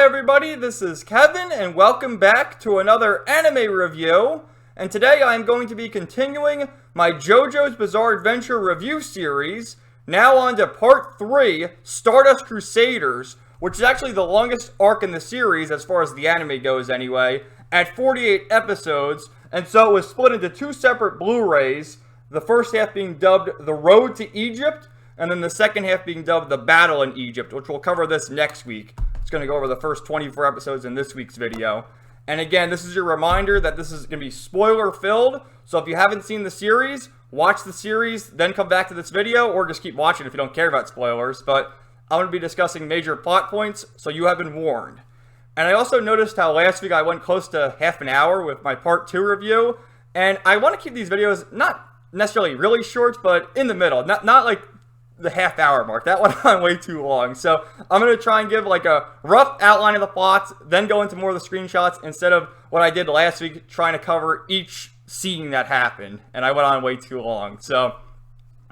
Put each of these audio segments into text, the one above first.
Hi everybody, this is Kevin and welcome back to another anime review. And today I'm going to be continuing my JoJo's Bizarre Adventure review series, now on to part 3, Stardust Crusaders, which is actually the longest arc in the series as far as the anime goes anyway, at 48 episodes, and so it was split into 2 separate Blu-rays, the first half being dubbed The Road to Egypt, and then the second half being dubbed The Battle in Egypt, which we'll cover this next week. It's going to go over the first 24 episodes in this week's video. And again, this is your reminder that this is going to be spoiler-filled, so if you haven't seen the series, watch the series, then come back to this video, or just keep watching if you don't care about spoilers, but I'm going to be discussing major plot points, so you have been warned. And I also noticed how last week I went close to half an hour with my part 2 review, and I want to keep these videos not necessarily really short, but in the middle, not like the half-hour mark. That went on way too long. So I'm going to try and give like a rough outline of the plots, then go into more of the screenshots instead of what I did last week, trying to cover each scene that happened. And I went on way too long. So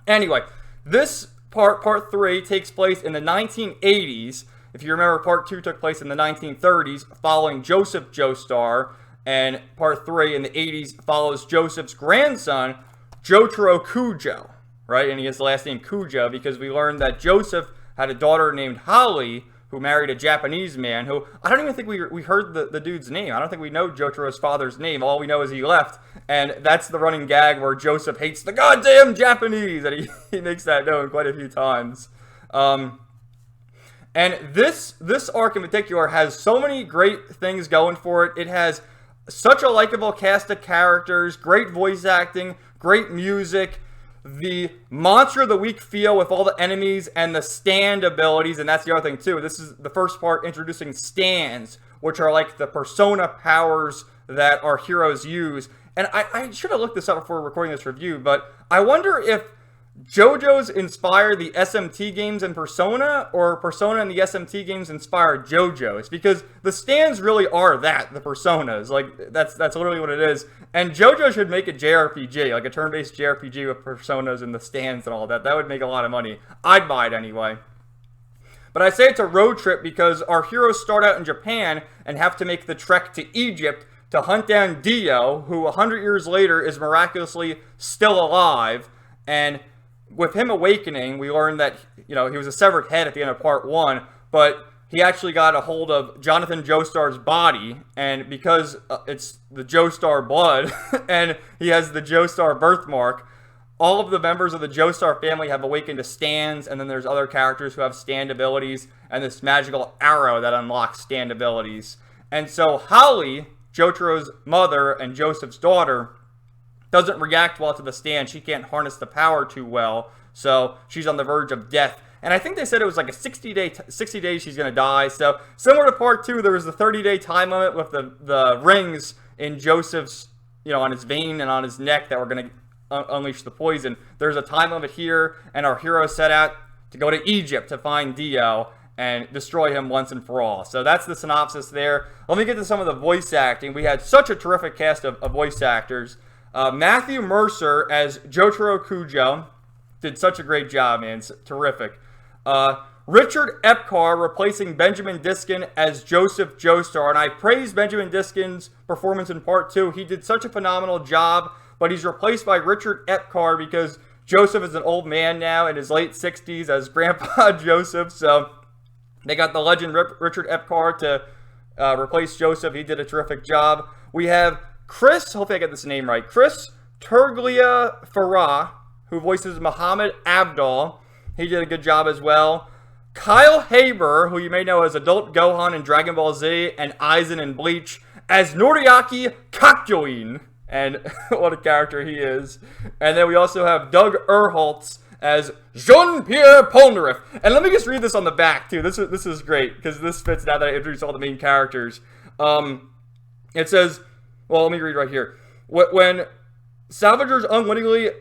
anyway, this part 3, takes place in the 1980s. If you remember, part 2 took place in the 1930s, following Joseph Joestar. And part 3 in the 80s follows Joseph's grandson, Jotaro Kujo. Right, and he has the last name Kujo because we learned that Joseph had a daughter named Holly who married a Japanese man who, I don't even think we heard the dude's name. I don't think we know Jotaro's father's name. All we know is he left, and that's the running gag where Joseph hates the goddamn Japanese, and he makes that known quite a few times. And this arc in particular has so many great things going for it. It has such a likable cast of characters, great voice acting, great music, the Monster of the Week feel with all the enemies and the stand abilities, and that's the other thing too. This is the first part introducing stands, which are like the persona powers that our heroes use. And I should have looked this up before recording this review, but I wonder if JoJo's inspired the SMT games in Persona, or Persona and the SMT games inspired JoJo's, because the stands really are that, the Personas. Like, that's literally what it is. And JoJo should make a JRPG, like a turn-based JRPG with Personas and the stands and all that. That would make a lot of money. I'd buy it anyway. But I say it's a road trip because our heroes start out in Japan and have to make the trek to Egypt to hunt down Dio, who 100 years later is miraculously still alive. And with him awakening, we learned that, he was a severed head at the end of part 1, but he actually got a hold of Jonathan Joestar's body, and because it's the Joestar blood, and he has the Joestar birthmark, all of the members of the Joestar family have awakened to stands, and then there's other characters who have stand abilities, and this magical arrow that unlocks stand abilities. And so Holly, Jotaro's mother and Joseph's daughter, doesn't react well to the stand. She can't harness the power too well, so she's on the verge of death. And I think they said it was like a 60 days she's going to die. So similar to part 2, there was the 30-day time limit with the rings in Joseph's, on his vein and on his neck that were going to unleash the poison. There's a time limit here, and our heroes set out to go to Egypt to find Dio and destroy him once and for all. So that's the synopsis there. Let me get to some of the voice acting. We had such a terrific cast of voice actors. Matthew Mercer as Jotaro Kujo did such a great job, man. It's terrific. Richard Epcar replacing Benjamin Diskin as Joseph Joestar, and I praise Benjamin Diskin's performance in part 2. He did such a phenomenal job, but he's replaced by Richard Epcar because Joseph is an old man now in his late 60s as Grandpa Joseph, so they got the legend Richard Epcar to replace Joseph. He did a terrific job. We have Chris, hopefully I get this name right, Chris Terglia-Farah, who voices Muhammad Abdul. He did a good job as well. Kyle Haber, who you may know as Adult Gohan in Dragon Ball Z and Aizen in Bleach, as Noriaki Kakyoin. And what a character he is. And then we also have Doug Erholtz as Jean-Pierre Polnareff. And let me just read this on the back, too. This is great, because this fits now that I introduced all the main characters. It says, well, let me read right here. When Salvagers unwittingly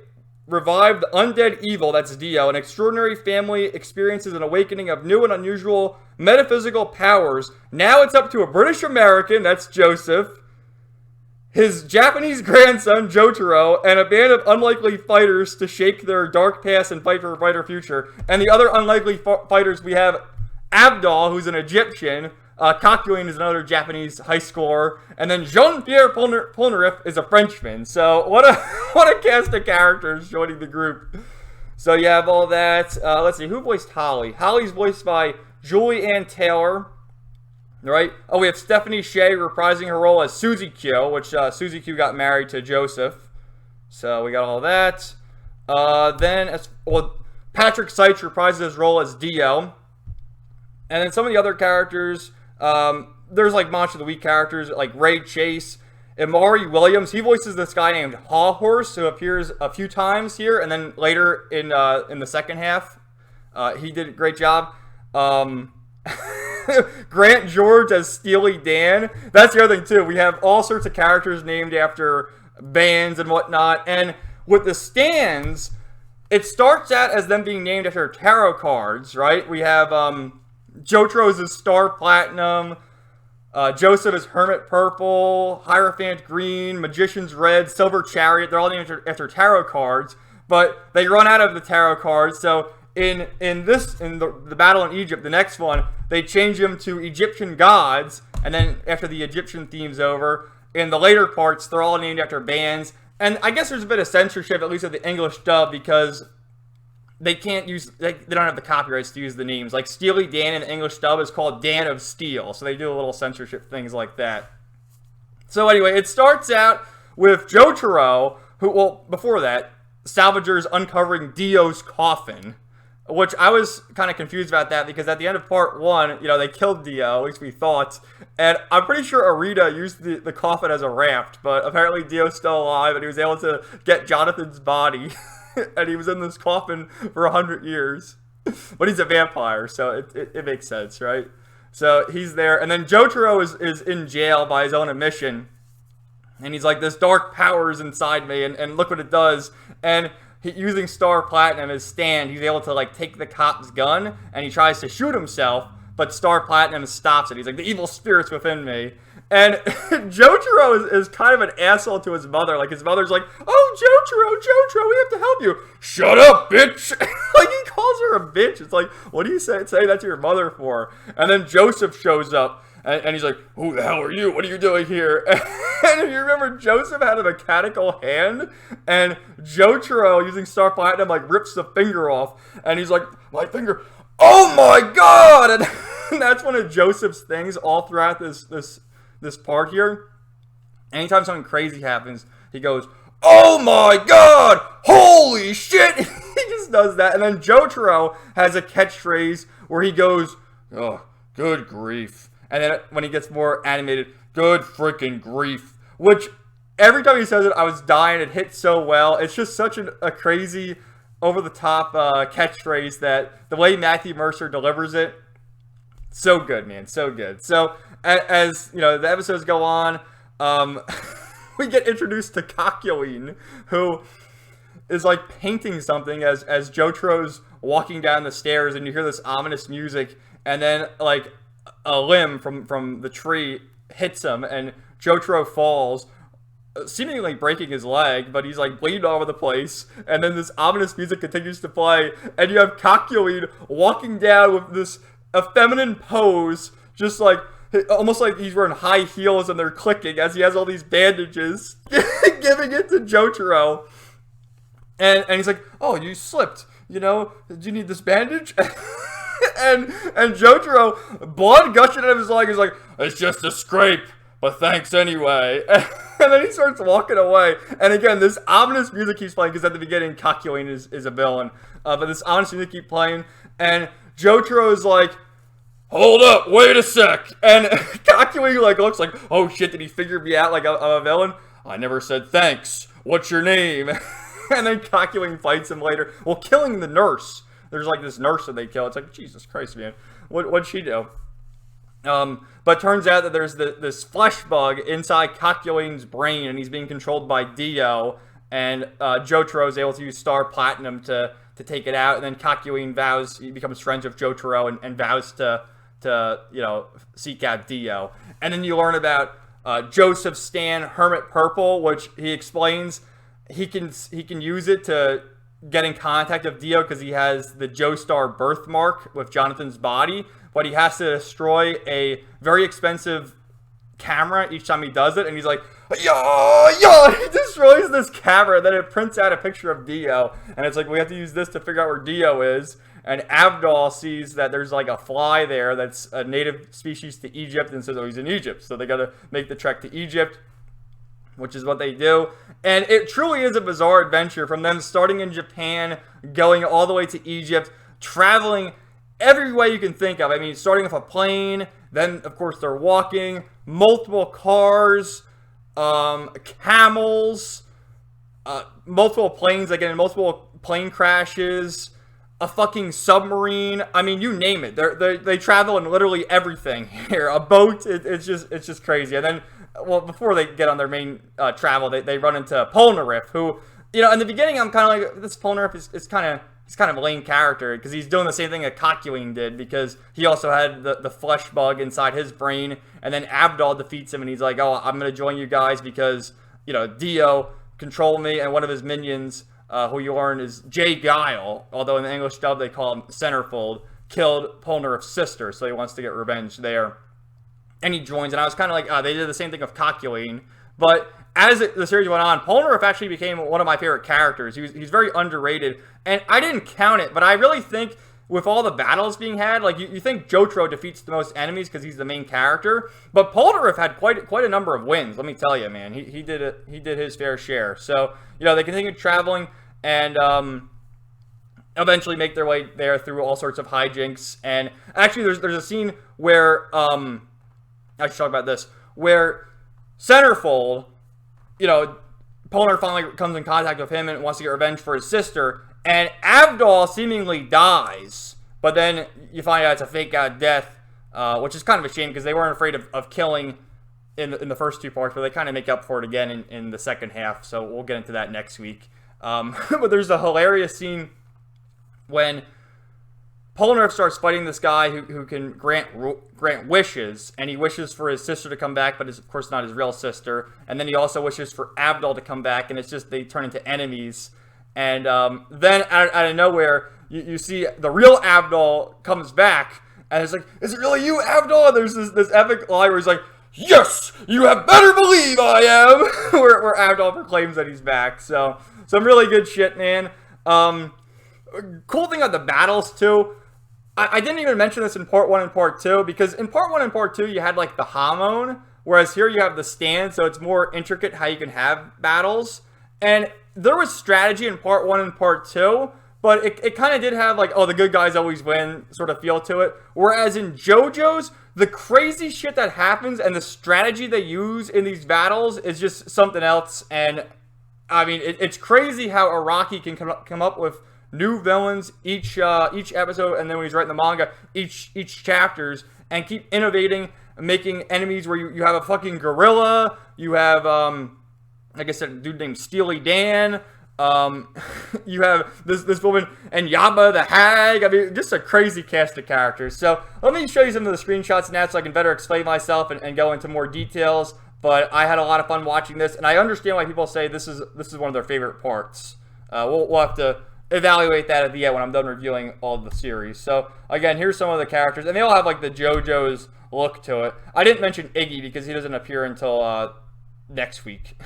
revive the undead evil, that's Dio, an extraordinary family experiences an awakening of new and unusual metaphysical powers. Now it's up to a British American, that's Joseph, his Japanese grandson, Jotaro, and a band of unlikely fighters to shake their dark past and fight for a brighter future. And the other unlikely fighters, we have Abdul, who's an Egyptian, Kakyoin is another Japanese high schooler, and then Jean-Pierre Polnareff is a Frenchman. So what a what a cast of characters joining the group. So you have all that. Let's see, who voiced Holly? Holly's voiced by Julie Ann Taylor, right? Oh, we have Stephanie Shea reprising her role as Suzy Q, which Suzy Q got married to Joseph. So we got all that. Patrick Seitz reprises his role as Dio. And then some of the other characters, there's like Monster of the Week characters, like Ray Chase. Amari Williams, he voices this guy named Haw Horse, who appears a few times here, and then later in the second half. He did a great job. Grant George as Steely Dan. That's the other thing, too. We have all sorts of characters named after bands and whatnot. And with the stands, it starts out as them being named after tarot cards, right? We have Jotaro's is Star Platinum, Joseph is Hermit Purple, Hierophant Green, Magician's Red, Silver Chariot. They're all named after tarot cards, but they run out of the tarot cards. So in the battle in Egypt, the next one, they change them to Egyptian gods, and then after the Egyptian theme's over, in the later parts, they're all named after bands. And I guess there's a bit of censorship, at least of the English dub, because they can't use, they don't have the copyrights to use the names. Like Steely Dan in the English dub is called Dan of Steel, so they do a little censorship things like that. So anyway, it starts out with Jotaro, who, well, before that, Salvagers uncovering Dio's coffin, which I was kind of confused about that, because at the end of part 1, you know, they killed Dio, at least we thought, and I'm pretty sure Arita used the coffin as a raft, but apparently Dio's still alive, and he was able to get Jonathan's body, and he was in this coffin for 100 years, but he's a vampire, so it makes sense, right? So he's there, and then Jotaro is in jail by his own admission, and he's like, this dark power is inside me, and look what it does, and using Star Platinum as stand, he's able to like take the cop's gun, and he tries to shoot himself, but Star Platinum stops it. He's like, the evil spirit's within me. And Jotaro is kind of an asshole to his mother. Like, his mother's like, oh, Jotaro, we have to help you. Shut up, bitch! Like, he calls her a bitch. It's like, what do you say that to your mother for? And then Joseph shows up, and he's like, who the hell are you? What are you doing here? And if you remember, Joseph had a mechanical hand, and Jotaro, using Star Platinum, like, rips the finger off, and he's like, my finger, oh my god! And that's one of Joseph's things all throughout this part here. Anytime something crazy happens, he goes, oh my god! Holy shit! He just does that, and then Jotaro has a catchphrase where he goes, oh, good grief. And then when he gets more animated, good freaking grief. Which, every time he says it, I was dying. It hits so well. It's just such a crazy, over-the-top catchphrase that the way Matthew Mercer delivers it, so good, man. So good. So, as you know, the episodes go on, we get introduced to Kakyoin, who is like painting something as Jotaro's walking down the stairs, and you hear this ominous music, and then like a limb from the tree hits him, and Jotaro falls, seemingly breaking his leg, but he's like bleeding all over the place, and then this ominous music continues to play, and you have Kakyoin walking down with this effeminate pose, just like, almost like he's wearing high heels and they're clicking as he has all these bandages, giving it to Jotaro, and he's like, oh, you slipped, you know, do you need this bandage? And Jotaro, blood gushing out of his leg, is like, it's just a scrape, but thanks anyway. And then he starts walking away. And again, this ominous music keeps playing, because at the beginning, Kakyoin is a villain. But this ominous music keeps playing, and Jotaro's like, hold up, wait a sec. And Kakyoin like looks like, oh shit, did he figure me out like I'm a villain? I never said thanks. What's your name? And then Kakyoin fights him later, well, killing the nurse. There's like this nurse that they kill. It's like, Jesus Christ, man. What'd she do? But turns out that there's this flesh bug inside Kakyoin's brain, and he's being controlled by Dio. And Jotaro is able to use Star Platinum to take it out. And then Kakyoin vows, he becomes friends with Jotaro and vows to you know, seek out Dio. And then you learn about Joseph Stan Hermit Purple, which he explains he can use it to get in contact with Dio because he has the Joestar birthmark with Jonathan's body, but he has to destroy a very expensive camera each time he does it, and he's like, yeah, he destroys this camera, then it prints out a picture of Dio, and it's like, we have to use this to figure out where Dio is, and Abdal sees that there's like a fly there that's a native species to Egypt, and says, oh, he's in Egypt, so they gotta make the trek to Egypt, which is what they do. And it truly is a bizarre adventure, from them starting in Japan, going all the way to Egypt, traveling every way you can think of. I mean, starting with a plane, then, of course, they're walking, multiple cars, camels, multiple planes, again, multiple plane crashes, a fucking submarine. I mean, you name it. They travel in literally everything here. A boat, it's just crazy. And then, well, before they get on their main travel, they run into Polnareff, who, you know, in the beginning, I'm kind of like, this Polnareff is kind of, he's kind of a lame character, because he's doing the same thing that Kakyoin did, because he also had the flesh bug inside his brain, and then Abdal defeats him, and he's like, oh, I'm going to join you guys because, you know, Dio control me, and one of his minions, who you learn is Jay Guile, although in the English dub they call him Centerfold, killed Polnareff's sister, so he wants to get revenge there. And he joins, and I was kind of like, they did the same thing with Kakyoin. But as the series went on, Polnareff actually became one of my favorite characters. He's very underrated, and I didn't count it, but I really think with all the battles being had, like, you think Jotaro defeats the most enemies because he's the main character, but Polnareff had quite a number of wins, let me tell you, man. He did his fair share. So, you know, they continued traveling, and eventually make their way there through all sorts of hijinks. And actually, there's a scene where, I should talk about this, where Centerfold, you know, Polnareff finally comes in contact with him and wants to get revenge for his sister, and Abdal seemingly dies, but then you find out it's a fake out death, which is kind of a shame, because they weren't afraid of killing in the first two parts, but they kind of make up for it again in the second half, so we'll get into that next week. But there's a hilarious scene when Polnareff starts fighting this guy who can grant wishes, and he wishes for his sister to come back, but it's of course not his real sister. And then he also wishes for Abdal to come back, and it's just they turn into enemies. And then out of nowhere, you see the real Abdal comes back, and it's like, is it really you, Abdal? And there's this epic line where he's like, yes, you have better believe I am, where Abdal proclaims that he's back. So some really good shit, man. Cool thing about the battles too, I didn't even mention this in part 1 and part 2, because in part 1 and part 2 you had like the Hamon, whereas here you have the stand, so it's more intricate how you can have battles. And there was strategy in part 1 and part 2, but it kind of did have like, oh, the good guys always win sort of feel to it. Whereas in JoJo's, the crazy shit that happens and the strategy they use in these battles is just something else. And I mean, it's crazy how Araki can come up with new villains each episode, and then when he's writing the manga, each chapters, and keep innovating, making enemies where you have a fucking gorilla, you have like I said, a dude named Steely Dan, you have this woman and Yaba the Hag. I mean, just a crazy cast of characters. So let me show you some of the screenshots now so I can better explain myself and go into more details. But I had a lot of fun watching this, and I understand why people say this is one of their favorite parts. We'll have to evaluate that at the end when I'm done reviewing all the series. So again, here's some of the characters, and they all have like the JoJo's look to it. I didn't mention Iggy because he doesn't appear until next week.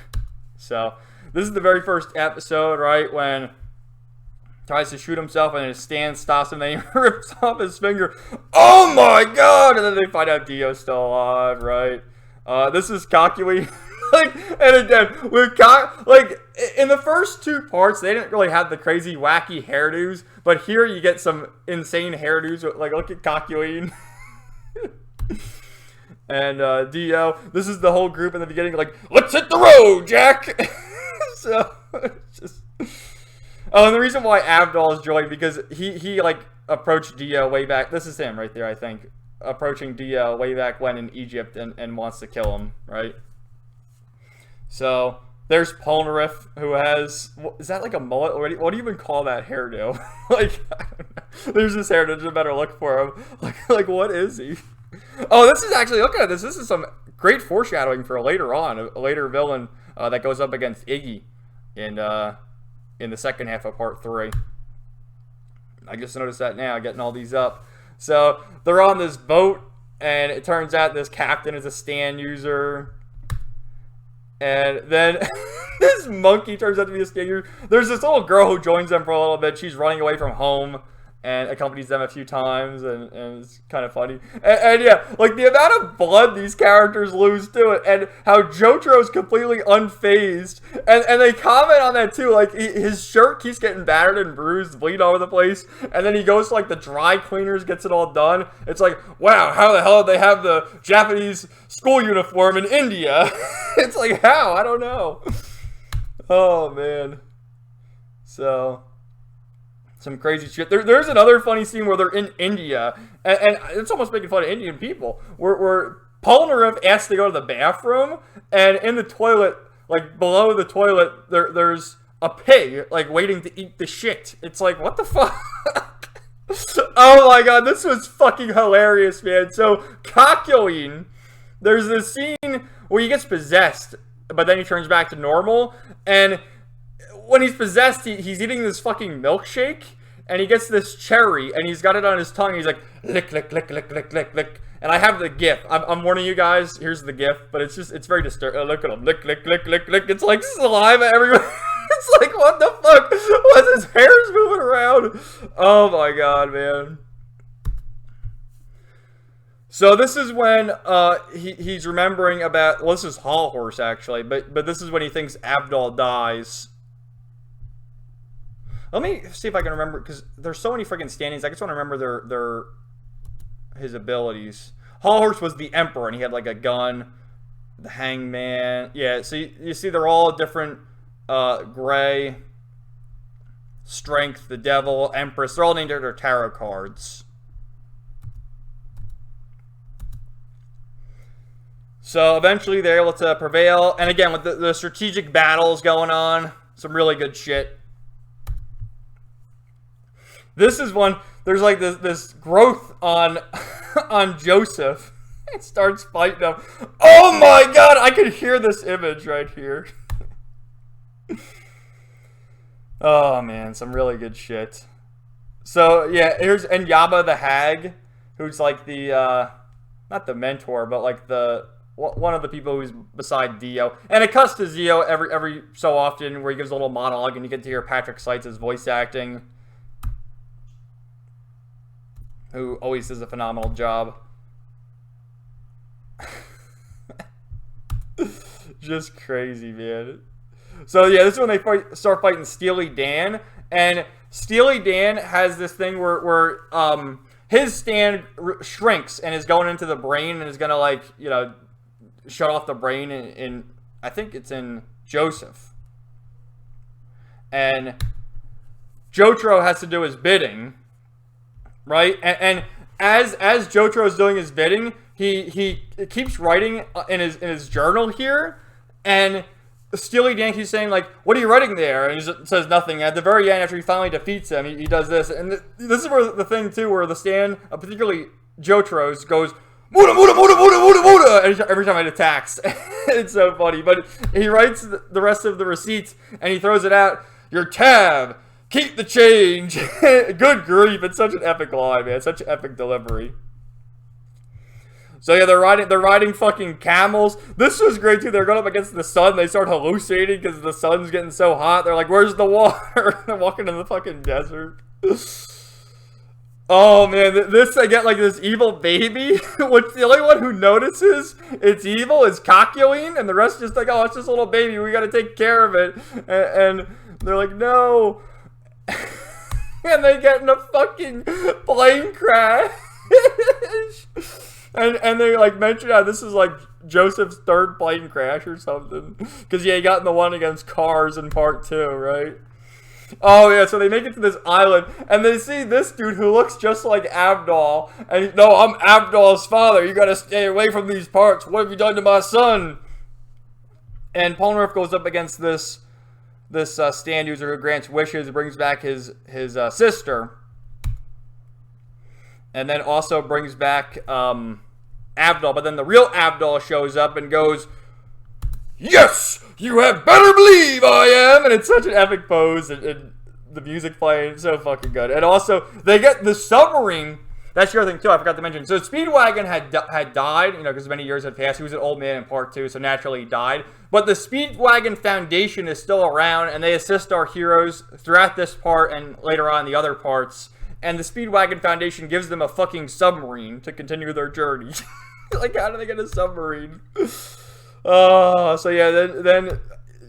So this is the very first episode, right, when he tries to shoot himself and his stand stops him, and then he rips off his finger. Oh my god! And then they find out Dio's still alive, right? This is Kakyoin. Like, and again, with like, in the first two parts, they didn't really have the crazy, wacky hairdos, but here you get some insane hairdos. Like, look at Kakyoin. And Dio. This is the whole group in the beginning, like, let's hit the road, Jack! So, it's just... Oh, and the reason why Abdal is joined, because he like, approached Dio way back. This is him right there, I think. Approaching Dio way back when in Egypt and wants to kill him, right? So, there's Polnareff, who has... Is that like a mullet already? What do you even call that hairdo? Like, I don't know. There's this hairdo. There's a better look for him. Like, what is he? Oh, this is actually... Look at this. This is some great foreshadowing for later on. A later villain that goes up against Iggy in in the second half of part 3. I just noticed that now, getting all these up. So they're on this boat, and it turns out this captain is a stand user. And then this monkey turns out to be a stand user. There's this little girl who joins them for a little bit. She's running away from home and accompanies them a few times, and it's kind of funny. And yeah, like the amount of blood these characters lose to it, and how Jotaro's completely unfazed. And they comment on that too, like his shirt keeps getting battered and bruised, bleeding all over the place, and then he goes to like the dry cleaners, gets it all done. It's like, wow, how the hell did they have the Japanese school uniform in India? It's like, how? I don't know. Oh man. So some crazy shit. There's another funny scene where they're in India, and it's almost making fun of Indian people, where Polnareff asks to go to the bathroom, and in the toilet, like below the toilet, there's a pig, like waiting to eat the shit. It's like, what the fuck? Oh my god, this was fucking hilarious, man. So, Kakyoin, there's this scene where he gets possessed, but then he turns back to normal, and when he's possessed, he's eating this fucking milkshake, and he gets this cherry, and he's got it on his tongue. He's like, lick, lick, lick, lick, lick, lick, lick. And I have the gif. I'm warning you guys. Here's the gif, but it's very disturbing. Look at him, lick, lick, lick, lick, lick. It's like saliva everywhere. It's like, what the fuck? What's his hair's moving around? Oh my god, man. So this is when he's remembering about. Well, this is Hall Horse actually, but this is when he thinks Abdal dies. Let me see if I can remember, because there's so many freaking standings. I just want to remember his abilities. Hall Horse was the Emperor, and he had like a gun. The Hangman. Yeah, so you see they're all different. Gray. Strength, the Devil, Empress. They're all named after tarot cards. So eventually they're able to prevail. And again, with the strategic battles going on, some really good shit. This is one, there's like this growth on on Joseph. It starts fighting him. Oh my god, I could hear this image right here. Oh man, some really good shit. So yeah, here's Enyaba the Hag, who's like the not the mentor, but like the one of the people who's beside Dio. And it cuts to Dio every so often where he gives a little monologue, and you get to hear Patrick Seitz' voice acting, who always does a phenomenal job. Just crazy, man. So yeah, this is when they start fighting Steely Dan, and Steely Dan has this thing where his stand shrinks and is going into the brain and is gonna, like, you know, shut off the brain in I think it's in Joseph, and Jotaro has to do his bidding. Right, and as Jotaro's doing his bidding, he keeps writing in his journal here, and Steely Dan keeps saying, like, "What are you writing there?" And he says nothing. At the very end, after he finally defeats him, he does this, and this is where the thing too, where the stand, particularly Jotaro's, goes Muda Muda Muda Muda Muda Muda every time it attacks. It's so funny, but he writes the rest of the receipts and he throws it out. Your tab. Keep the change. Good grief, it's such an epic line, man. Such an epic delivery. So yeah, they're riding fucking camels. This was great too. They're going up against the sun. They start hallucinating because the sun's getting so hot. They're like, "Where's the water?" They're walking in the fucking desert. Oh man, I get like this evil baby. Which the only one who notices it's evil is Kakyoin, and the rest just like, "Oh, it's just a little baby. We gotta take care of it." And they're like, "No." And they get in a fucking plane crash. and they like mention how this is like Joseph's third plane crash or something. Because yeah, he got in the one against cars in part 2, right? Oh yeah, so they make it to this island and they see this dude who looks just like Abdal. And no, I'm Abdal's father. You gotta stay away from these parts. What have you done to my son? And Polnareff goes up against this stand user who grants wishes, brings back his sister, and then also brings back Abdal. But then the real Abdal shows up and goes, yes, you had better believe I am, and it's such an epic pose, and the music playing, so fucking good. And also, they get the submarine. That's the other thing, too, I forgot to mention. So, Speedwagon had died, you know, because many years had passed. He was an old man in part 2, so naturally he died. But the Speedwagon Foundation is still around, and they assist our heroes throughout this part and later on the other parts. And the Speedwagon Foundation gives them a fucking submarine to continue their journey. Like, how do they get a submarine? So yeah, then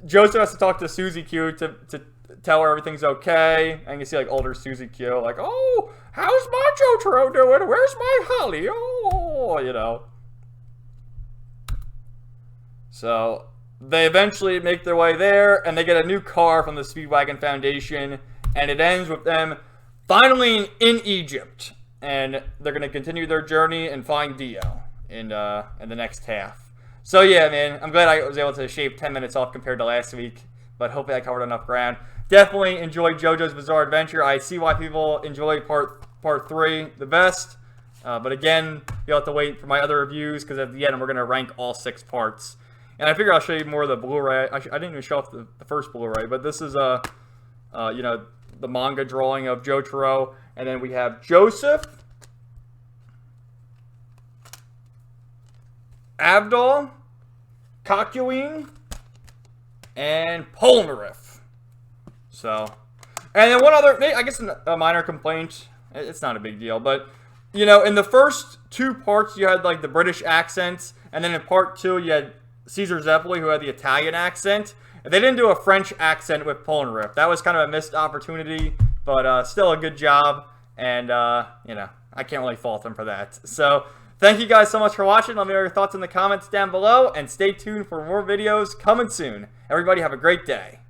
Joseph has to talk to Susie Q to tell her everything's okay. And you see, like, older Susie Q, like, oh, how's my Jotaro doing? Where's my Holly? Oh, you know. So, they eventually make their way there, and they get a new car from the Speedwagon Foundation, and it ends with them finally in Egypt. And they're going to continue their journey and find Dio in the next half. So, yeah, man, I'm glad I was able to shave 10 minutes off compared to last week, but hopefully I covered enough ground. Definitely enjoyed JoJo's Bizarre Adventure. I see why people enjoy part 3 the best. But again, you'll have to wait for my other reviews, because at the end, we're going to rank all 6 parts. And I figure I'll show you more of the Blu-ray. I didn't even show off the first Blu-ray, but this is, you know, the manga drawing of Jotaro. And then we have Joseph, Abdul, Kakuin, and Polnareff. So, and then one other, I guess a minor complaint, it's not a big deal, but, you know, in the first 2 parts, you had, like, the British accents, and then in part 2, you had Caesar Zeppeli, who had the Italian accent, and they didn't do a French accent with Polnareff. That was kind of a missed opportunity, but still a good job, and, you know, I can't really fault them for that. So, thank you guys so much for watching. Let me know your thoughts in the comments down below, and stay tuned for more videos coming soon. Everybody have a great day.